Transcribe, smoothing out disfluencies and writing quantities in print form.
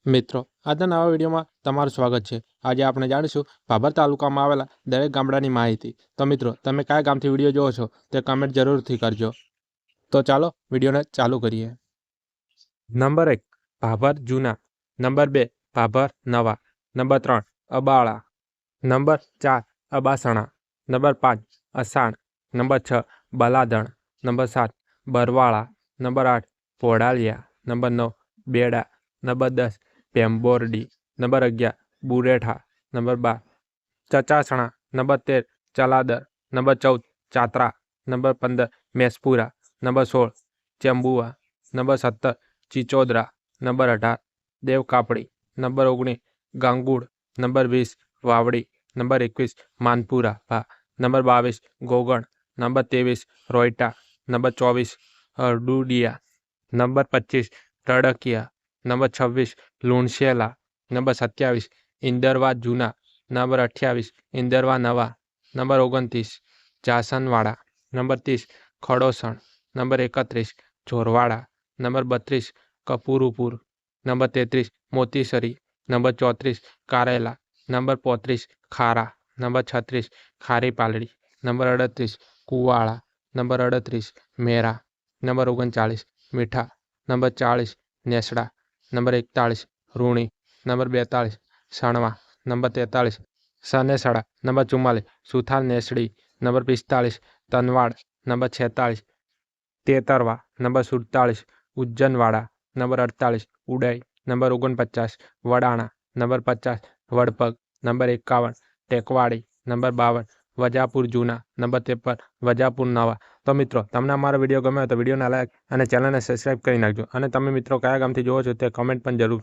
મિત્રો આજના નવા વિડીયોમાં તમારું સ્વાગત છે। આજે આપણે જાણીશું ભાભર તાલુકામાં આવેલા દરેક ગામડાની માહિતી। તો મિત્રો તમે કયા ગામથી વિડીયો જોવો છો તે કમેન્ટ જરૂરથી કરજો। તો ચાલો વિડીયોને ચાલુ કરીએ। નંબર 1 ભાભર જૂના, number 2 Bhabhar Nava, number 3 Abala, number 4 Abasana, number 5 Asan, number 6 Baladan, number 7 Barvala, number 8 Podaliya, number 9 Beda, number 10 Pembordi, number 11 Buretha, number 12 Chachasana, number 13 Chaladar, number 14 Chatra, number 15 Mespura, number 16 Chembua, number 17 Chichodara, number 18 Devkapadi, number 19 Gangud, number 20 Vavdi, number 21 Manpura ભા, number 22 Gogan, number 23 Royta, number 24 અરડુડિયા, number 25 Radkiya, number 26 Lunshela, number 27 Indarva Juna, number 28 Indarva Nava, number 29 Jasanvada, number 30 Khadosan, number 31 Jorvada, number 32 Kapurupur, number 33 Motisari, number 34 Karela, number 35 Khara, number 36 Khari Paldi, number 38 Kuvala, number 38 Mera, number 39 Mitha, number 40 Nesda, number 41 Runi, number 42 Sanva, number 43 Sanesda, number 44 Suthar Nesdi, number 45 Tanvad, number 46 તેતરવા, number 47 Ujjanvada, number 48 Udai, number 49 Vadana, number 50 Vadpag, number 51 Tekvadi, number 52 Vajapur Juna, number 53 Vajapur નવા। તો મિત્રો તમને અમારો video ગમ્યો તો વિડીયોને like અને ચેનલને સબસ્ક્રાઈબ કરી નાખજો। અને તમે મિત્રો કયા ગામથી જોવો છો તે કમેન્ટ પણ જરૂર કરજો।